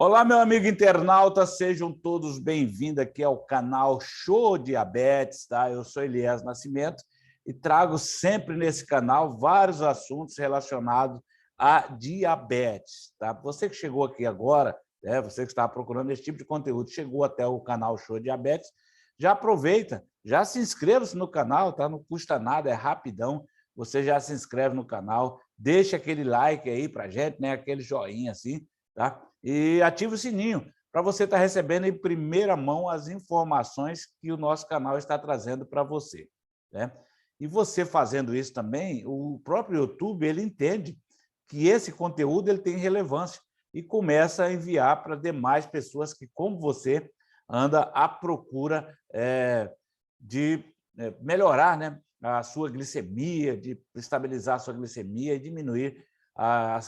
Olá, meu amigo internauta, sejam todos bem-vindos aqui ao canal Show Diabetes, tá? Eu sou Elias Nascimento e trago sempre nesse canal vários assuntos relacionados a diabetes, tá? Você que chegou aqui agora, você que está procurando esse tipo de conteúdo, chegou até o canal Show Diabetes, já aproveita, já se inscreva-se no canal, tá? Não custa nada, é rapidão, você já se inscreve no canal, deixa aquele like aí pra gente, né? Aquele joinha assim, tá? E ative o sininho para você estar recebendo em primeira mão as informações que o nosso canal está trazendo para você, né? E você fazendo isso também, o próprio YouTube ele entende que esse conteúdo ele tem relevância e começa a enviar para demais pessoas que, como você, anda à procura de melhorar, né, a sua glicemia, de estabilizar a sua glicemia e diminuir,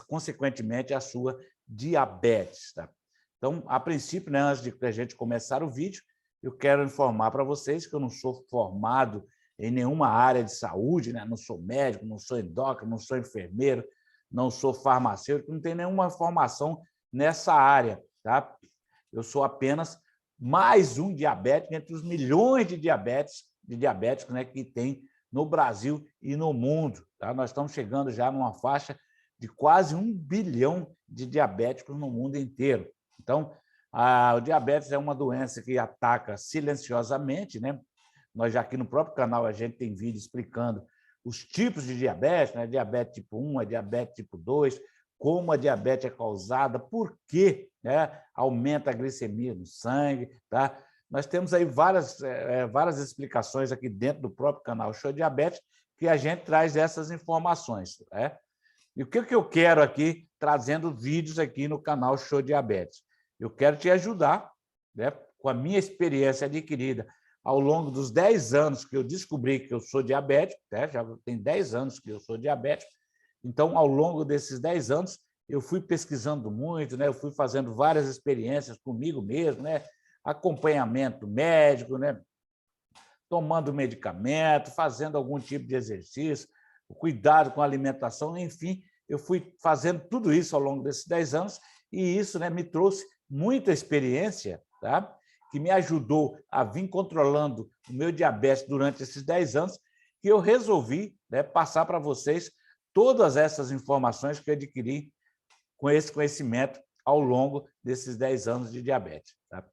consequentemente, a sua diabetes. Tá? Então, a princípio, né, antes de a gente começar o vídeo, eu quero informar para vocês que eu não sou formado em nenhuma área de saúde, né? Não sou médico, não sou endócrino, não sou enfermeiro, não sou farmacêutico, não tenho nenhuma formação nessa área. Tá? Eu sou apenas mais um diabético entre os milhões de diabéticos, né, que tem no Brasil e no mundo. Tá? Nós estamos chegando já numa faixa de quase 1 bilhão de diabéticos no mundo inteiro. Então, o diabetes é uma doença que ataca silenciosamente, né? Nós já aqui no próprio canal a gente tem vídeo explicando os tipos de diabetes, né? Diabetes tipo 1, a diabetes tipo 2, como a diabetes é causada, por que, né, aumenta a glicemia no sangue. Tá? Nós temos aí várias explicações aqui dentro do próprio canal Show Diabetes que a gente traz essas informações. Né? E o que eu quero aqui, trazendo vídeos aqui no canal Show Diabetes? Eu quero te ajudar, né, com a minha experiência adquirida ao longo dos 10 anos que eu descobri que eu sou diabético, né, já tem 10 anos que eu sou diabético, então, ao longo desses 10 anos, eu fui pesquisando muito, né, eu fui fazendo várias experiências comigo mesmo, né, acompanhamento médico, né, tomando medicamento, fazendo algum tipo de exercício, cuidado com a alimentação, enfim, eu fui fazendo tudo isso ao longo desses 10 anos e isso, né, me trouxe muita experiência, tá? Que me ajudou a vir controlando o meu diabetes durante esses 10 anos, que eu resolvi, né, passar para vocês todas essas informações que eu adquiri com esse conhecimento ao longo desses 10 anos de diabetes. Tá?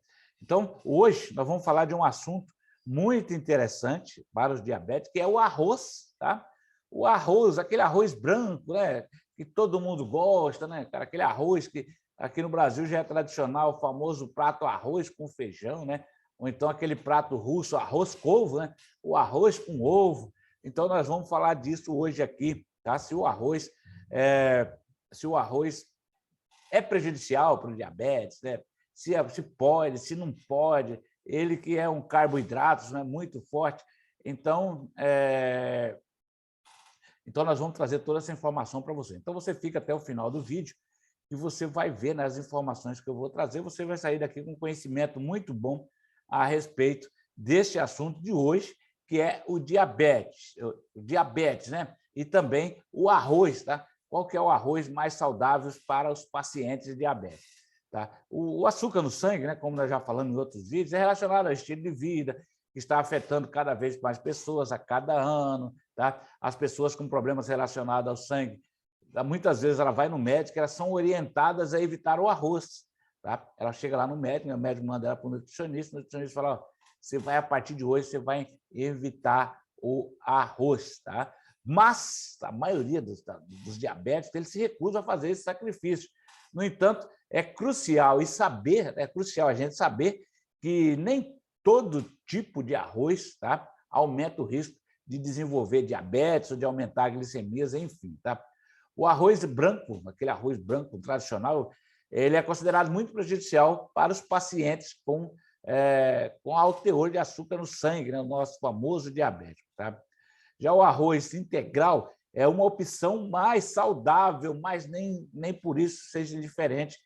Então, hoje, nós vamos falar de um assunto muito interessante para os diabéticos, que é o arroz. Tá? O arroz, aquele arroz branco, né, que todo mundo gosta, né, cara? Aquele arroz que aqui no Brasil já é tradicional, o famoso prato arroz com feijão, né? Ou então aquele prato russo, arroz-couve, né? O arroz com ovo. Então, nós vamos falar disso hoje aqui, tá? Se o arroz é prejudicial para o diabetes, né? Se pode, se não pode, ele que é um carboidrato, né, muito forte. Então, nós vamos trazer toda essa informação para você. Então, você fica até o final do vídeo e você vai ver nas informações que eu vou trazer, você vai sair daqui com conhecimento muito bom a respeito deste assunto de hoje, que é o diabetes, né? E também o arroz, tá? Qual que é o arroz mais saudável para os pacientes de diabetes? Tá? O açúcar no sangue, né, como nós já falamos em outros vídeos, é relacionado ao estilo de vida, que está afetando cada vez mais pessoas a cada ano. Tá? As pessoas com problemas relacionados ao sangue, muitas vezes ela vai no médico, elas são orientadas a evitar o arroz. Tá? Ela chega lá no médico, o médico manda ela para o nutricionista fala, ó, você vai, a partir de hoje, você vai evitar o arroz. Tá? Mas a maioria dos diabéticos eles se recusam a fazer esse sacrifício. No entanto, é crucial a gente saber que nem todo tipo de arroz, tá, aumenta o risco de desenvolver diabetes ou de aumentar a glicemia, enfim. Tá? O arroz branco, aquele arroz branco tradicional, ele é considerado muito prejudicial para os pacientes com alto teor de açúcar no sangue, né, o nosso famoso diabético. Tá? Já o arroz integral é uma opção mais saudável, mas nem por isso seja diferente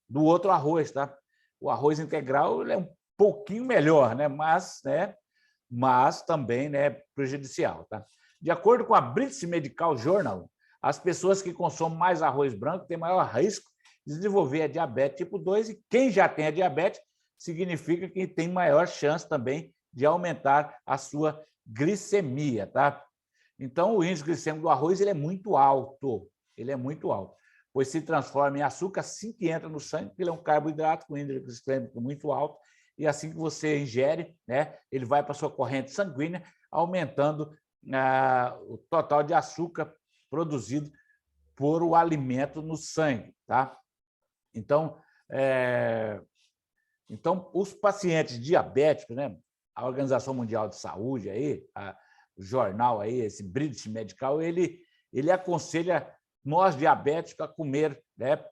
do outro arroz. Tá? O arroz integral ele é um pouquinho melhor, né? Mas também, né, prejudicial. Tá? De acordo com a British Medical Journal, as pessoas que consomem mais arroz branco têm maior risco desenvolver a diabetes tipo 2, e quem já tem a diabetes significa que tem maior chance também de aumentar a sua glicemia, tá? Então, o índice glicêmico do arroz ele é muito alto, pois se transforma em açúcar assim que entra no sangue, porque ele é um carboidrato com índice glicêmico muito alto, e assim que você ingere, né, ele vai para a sua corrente sanguínea, aumentando o total de açúcar produzido por o alimento no sangue, tá? Então, os pacientes diabéticos, né, a Organização Mundial de Saúde, aí, o jornal, aí, esse British Medical, ele aconselha nós diabéticos a comer, né,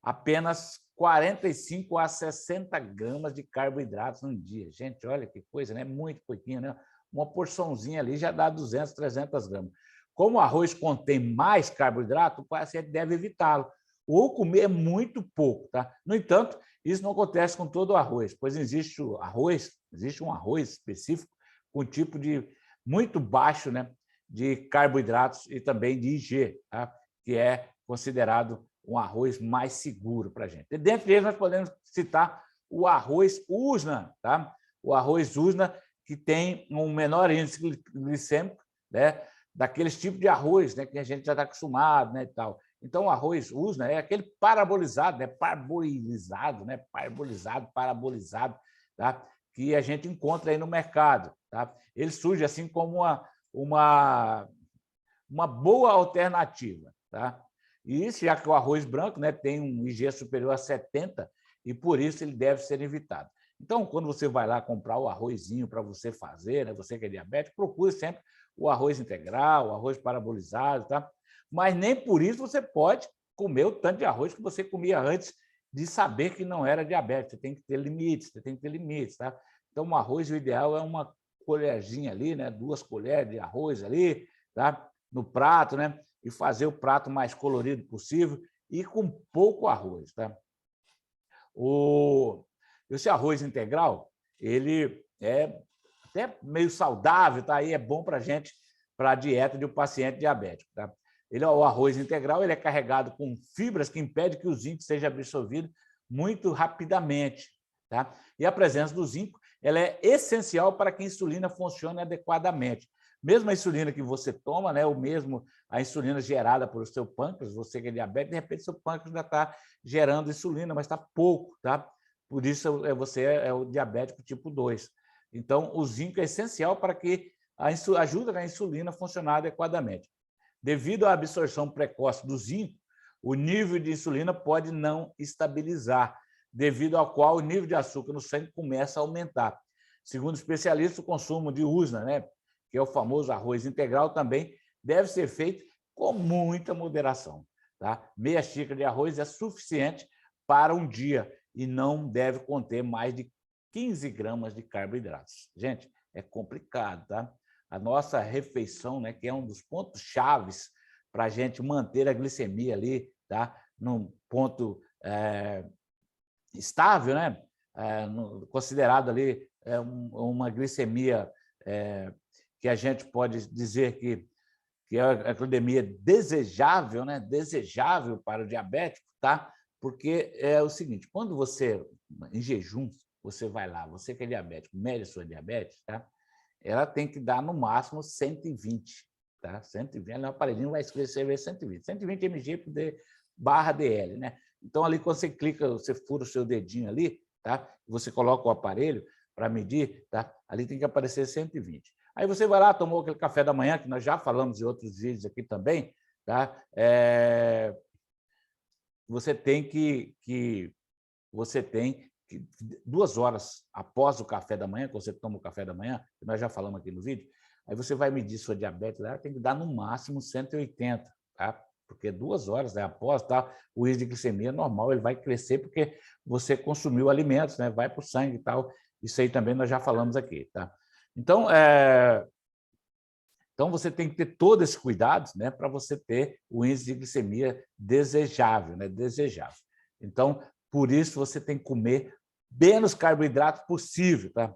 apenas 45 a 60 gramas de carboidratos no dia. Gente, olha que coisa, né? Muito pouquinho, né? Uma porçãozinha ali já dá 200, 300 gramas. Como o arroz contém mais carboidrato, o paciente deve evitá-lo ou comer muito pouco, tá? No entanto, isso não acontece com todo o arroz, pois existe um arroz específico com um tipo de muito baixo, né, de carboidratos e também de IG, tá? Que é considerado um arroz mais seguro para a gente. E dentre eles, nós podemos citar o arroz Usna, tá? O arroz Usna, que tem um menor índice glicêmico, né, daqueles tipos de arroz, né, que a gente já está acostumado, né, e tal. Então, o arroz Usna é aquele parabolizado, né, parabolizado, tá? Que a gente encontra aí no mercado, tá? Ele surge assim como uma boa alternativa, tá? E isso, já que o arroz branco, né, tem um IG superior a 70, e por isso ele deve ser evitado. Então, quando você vai lá comprar o arrozinho para você fazer, né, você que é diabético, procure sempre o arroz integral, o arroz parabolizado, tá? Mas nem por isso você pode comer o tanto de arroz que você comia antes de saber que não era diabético. Você tem que ter limites, tá? Então, o arroz, o ideal é uma colherzinha ali, né, 2 colheres de arroz ali, tá? No prato, né? E fazer o prato mais colorido possível e com pouco arroz, tá? Esse arroz integral, ele é até meio saudável, tá? Aí é bom para a gente, para a dieta de um paciente diabético, tá? O arroz integral ele é carregado com fibras que impedem que o zinco seja absorvido muito rapidamente, tá? E a presença do zinco ela é essencial para que a insulina funcione adequadamente. Mesmo a insulina que você toma, né, ou mesmo a insulina gerada pelo seu pâncreas, você que é diabético, de repente seu pâncreas ainda está gerando insulina, mas está pouco, tá? Por isso você é o diabético tipo 2. Então, o zinco é essencial para que ajude a insulina a funcionar adequadamente. Devido à absorção precoce do zinco, o nível de insulina pode não estabilizar, devido ao qual o nível de açúcar no sangue começa a aumentar. Segundo especialistas, o consumo de Usna, né, que é o famoso arroz integral, também deve ser feito com muita moderação, tá? Meia xícara de arroz é suficiente para um dia e não deve conter mais de 15 gramas de carboidratos. Gente, é complicado, tá? A nossa refeição, né, que é um dos pontos chaves para a gente manter a glicemia ali, tá? Num ponto estável, né? Considerado ali uma glicemia que a gente pode dizer que é a glicemia desejável, né? Desejável para o diabético, tá? Porque é o seguinte, quando você, em jejum, você vai lá, você que é diabético, mede a sua diabetes, tá? Ela tem que dar no máximo 120, tá? 120, no aparelhinho vai escrever 120 mg/dl, né? Então, ali, quando você clica, você fura o seu dedinho ali, tá? Você coloca o aparelho para medir, tá? Ali tem que aparecer 120. Aí você vai lá, tomou aquele café da manhã, que nós já falamos em outros vídeos aqui também, tá? Você tem que 2 horas após o café da manhã, quando você toma o café da manhã, que nós já falamos aqui no vídeo, aí você vai medir sua diabetes, ela tem que dar no máximo 180, tá? Porque 2 horas, né, após, tá, o índice de glicemia normal, ele vai crescer porque você consumiu alimentos, né, vai para o sangue e tal. Isso aí também nós já falamos aqui, tá? Então, você tem que ter todo esse cuidado, né, para você ter o índice de glicemia desejável, né, desejável. Então, por isso, você tem que comer menos carboidrato possível, tá?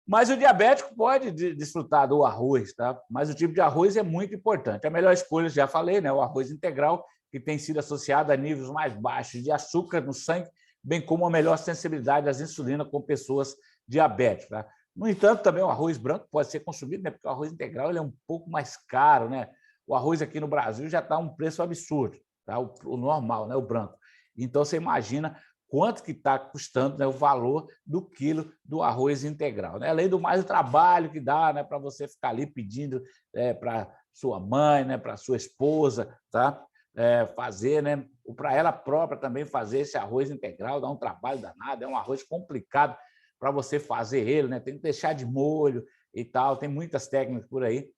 Mas o diabético pode desfrutar do arroz, tá? Mas o tipo de arroz é muito importante. A melhor escolha, já falei, né? O arroz integral, que tem sido associada a níveis mais baixos de açúcar no sangue, bem como a melhor sensibilidade às insulinas com pessoas diabéticas. Tá? No entanto, também o arroz branco pode ser consumido, né, porque o arroz integral ele é um pouco mais caro. Né? O arroz aqui no Brasil já está um preço absurdo, tá? O normal, né, o branco. Então, você imagina quanto que está custando, né, o valor do quilo do arroz integral. Né? Além do mais, o trabalho que dá, né, para você ficar ali pedindo para sua mãe, né, para sua esposa, tá? Fazer, né, para ela própria também fazer esse arroz integral, dá um trabalho danado, é um arroz complicado para você fazer ele, né? Tem que deixar de molho e tal, tem muitas técnicas por aí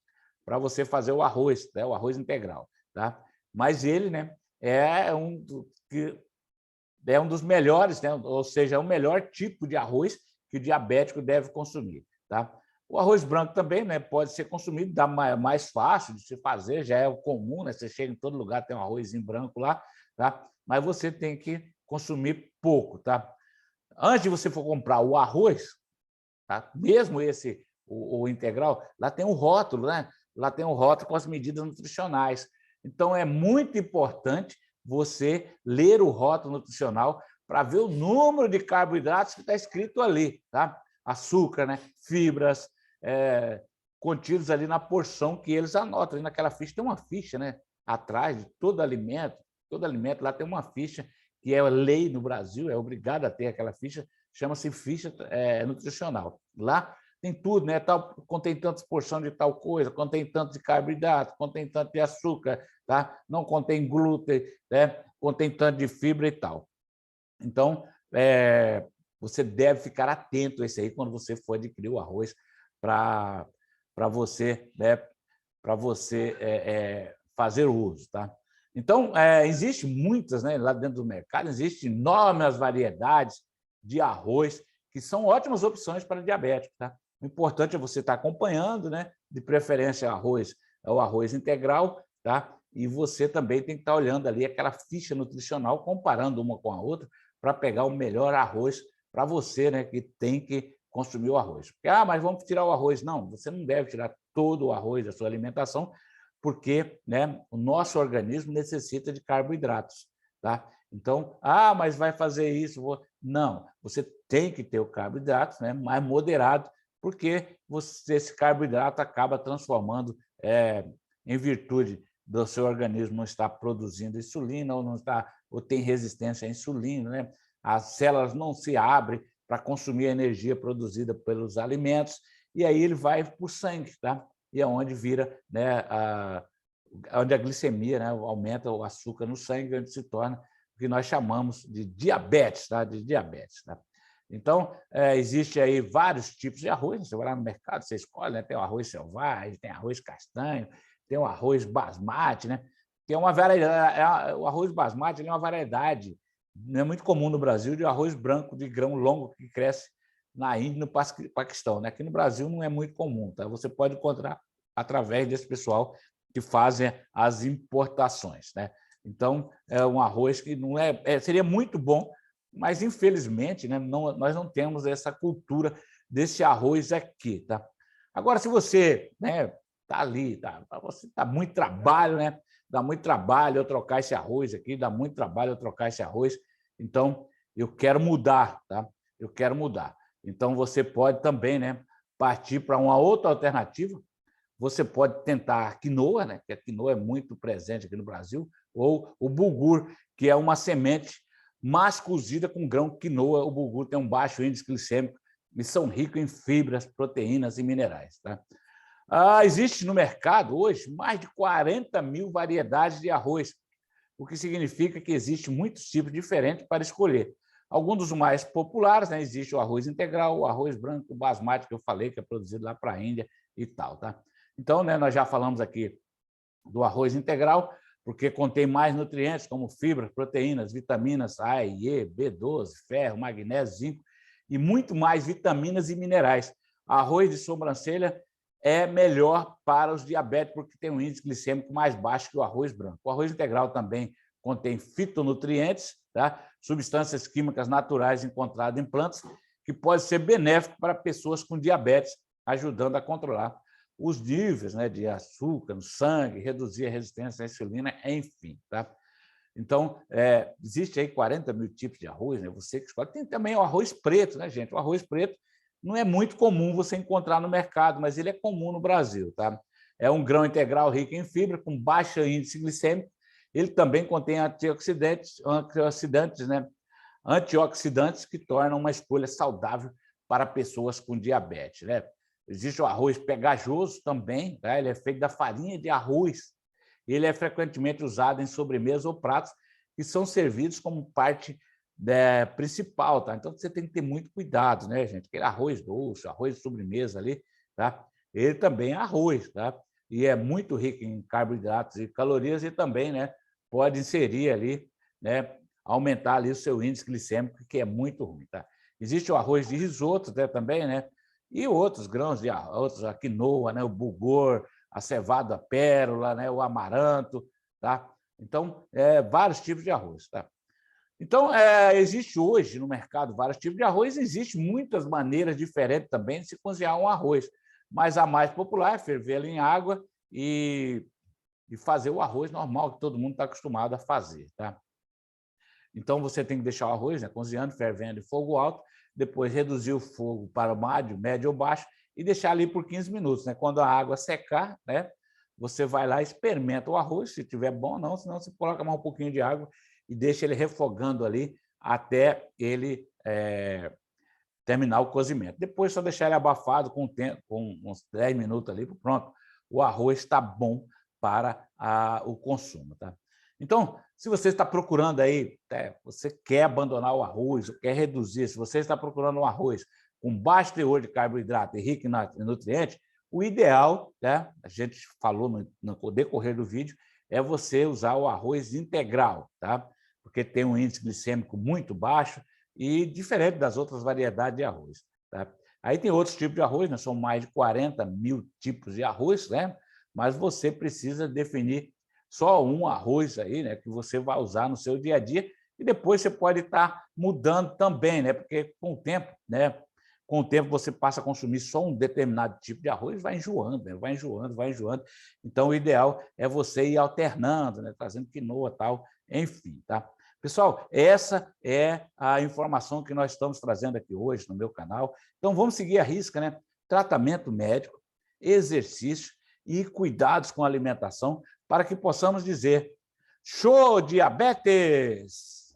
para você fazer o arroz, né, o arroz integral. Tá? Mas ele, né, é um dos melhores, né? Ou seja, é o melhor tipo de arroz que o diabético deve consumir. Tá? O arroz branco também, né, pode ser consumido, dá mais fácil de se fazer, já é o comum, né? Você chega em todo lugar, tem um arrozinho branco lá, tá? Mas você tem que consumir pouco. Tá? Antes de você for comprar o arroz, tá? Mesmo esse, o integral, lá tem um rótulo, né? Lá tem um rótulo com as medidas nutricionais. Então, é muito importante você ler o rótulo nutricional para ver o número de carboidratos que está escrito ali. Tá? Açúcar, né? Fibras, contidos ali na porção que eles anotam. Ali naquela ficha tem uma ficha, né? Atrás de todo alimento lá tem uma ficha que é lei no Brasil, é obrigado a ter aquela ficha, chama-se ficha nutricional. Lá tem tudo, né? Contém tantas porções de tal coisa, contém tanto de carboidrato, contém tanto de açúcar, tá? Não contém glúten, né? Contém tanto de fibra e tal. Então, você deve ficar atento a isso aí quando você for adquirir o arroz para você, né? Para você fazer uso. Tá? Então, existem muitas, né? Lá dentro do mercado, existem enormes variedades de arroz que são ótimas opções para diabéticos. Tá? O importante é você estar acompanhando, né? De preferência o arroz integral, tá? E você também tem que estar olhando ali aquela ficha nutricional, comparando uma com a outra, para pegar o melhor arroz para você, né? Que tem que consumir o arroz. Porque, mas vamos tirar o arroz. Não, você não deve tirar todo o arroz da sua alimentação, porque, né, o nosso organismo necessita de carboidratos. Tá? Então, mas vai fazer isso? Não, você tem que ter o carboidrato, né, mais moderado, porque esse carboidrato acaba transformando, em virtude do seu organismo não estar produzindo insulina ou tem resistência à insulina, né? As células não se abrem para consumir a energia produzida pelos alimentos, e aí ele vai para o sangue, tá? E é onde vira, né, onde a glicemia, né, aumenta o açúcar no sangue, onde se torna o que nós chamamos de diabetes, tá? De diabetes. Tá? Então, existe aí vários tipos de arroz. Você vai lá no mercado, você escolhe, né? Tem o arroz selvagem, tem arroz castanho, tem o arroz basmati, né? Que é uma variedade. O arroz basmati é uma variedade, não é muito comum no Brasil, de arroz branco de grão longo que cresce na Índia e no Paquistão. Né? Aqui no Brasil não é muito comum. Tá? Você pode encontrar através desse pessoal que fazem as importações. Né? Então, é um arroz que não seria muito bom, mas, infelizmente, né, nós não temos essa cultura desse arroz aqui. Tá? Agora, se você está ali, você dá muito trabalho, né? Dá muito trabalho eu trocar esse arroz aqui, dá muito trabalho eu trocar esse arroz. Então, eu quero mudar, tá? Eu quero mudar. Então, você pode também, né, partir para uma outra alternativa. Você pode tentar a quinoa, né, que a quinoa é muito presente aqui no Brasil, ou o bulgur, que é uma semente mais cozida com grão quinoa. O bulgur tem um baixo índice glicêmico e são ricos em fibras, proteínas e minerais. Tá? Existe no mercado hoje mais de 40 mil variedades de arroz, o que significa que existem muitos tipos diferentes para escolher. Alguns dos mais populares, né, existe o arroz integral, o arroz branco, o basmati, que eu falei, que é produzido lá para a Índia e tal. Tá? Então, né, nós já falamos aqui do arroz integral, porque contém mais nutrientes, como fibras, proteínas, vitaminas A e E, B12, ferro, magnésio, zinco, e muito mais vitaminas e minerais. Arroz de sobrancelha é melhor para os diabéticos, porque tem um índice glicêmico mais baixo que o arroz branco. O arroz integral também contém fitonutrientes, tá? Substâncias químicas naturais encontradas em plantas, que pode ser benéfico para pessoas com diabetes, ajudando a controlar os níveis, né, de açúcar no sangue, reduzir a resistência à insulina, enfim. Tá? Então, existe aí 40 mil tipos de arroz, né? Você que escolhe. Tem também o arroz preto, né, gente? O arroz preto não é muito comum você encontrar no mercado, mas ele é comum no Brasil, tá? É um grão integral rico em fibra, com baixo índice glicêmico. Ele também contém antioxidantes, né? Antioxidantes que tornam uma escolha saudável para pessoas com diabetes, né? Existe o arroz pegajoso também, tá? Ele é feito da farinha de arroz. Ele é frequentemente usado em sobremesas ou pratos que são servidos como parte principal, tá? Então você tem que ter muito cuidado, né, gente? Aquele arroz doce, arroz de sobremesa ali, tá? Ele também é arroz, tá? E é muito rico em carboidratos e calorias e também, né, pode inserir ali, né, aumentar ali o seu índice glicêmico, que é muito ruim, tá? Existe o arroz de risoto, né, também, né? E outros grãos de outros, a quinoa, né, o bulgur, a cevada pérola, né, o amaranto, tá? Então, vários tipos de arroz, tá? Então, existe hoje no mercado vários tipos de arroz, existem muitas maneiras diferentes também de se cozinhar um arroz, mas a mais popular é fervê-lo em água e fazer o arroz normal, que todo mundo está acostumado a fazer, tá? Então, você tem que deixar o arroz, né, cozinhando, fervendo em fogo alto, depois reduzir o fogo para médio ou baixo e deixar ali por 15 minutos. Né? Quando a água secar, né, você vai lá e experimenta o arroz, se estiver bom ou não, senão você coloca mais um pouquinho de água e deixa ele refogando ali até ele terminar o cozimento. Depois, só deixar ele abafado com uns 10 minutos ali, pronto. O arroz está bom para o consumo. Tá? Então, se você está procurando aí, você quer abandonar o arroz, ou quer reduzir, se você está procurando um arroz com baixo teor de carboidrato e rico em nutrientes, o ideal, né, a gente falou no decorrer do vídeo, é você usar o arroz integral, tá? Porque tem um índice glicêmico muito baixo e diferente das outras variedades de arroz. Tá? Aí tem outros tipos de arroz, né? São mais de 40 mil tipos de arroz, né? Mas você precisa definir só um arroz aí, né, que você vai usar no seu dia a dia, e depois você pode estar mudando também, né, porque com o tempo você passa a consumir só um determinado tipo de arroz, vai enjoando, né, vai enjoando, vai enjoando. Então, o ideal é você ir alternando, né, trazendo quinoa, tal, enfim, tá? Pessoal, essa é a informação que nós estamos trazendo aqui hoje no meu canal. Então, vamos seguir a risca, né? Tratamento médico, exercício e cuidados com a alimentação para que possamos dizer: show, diabetes!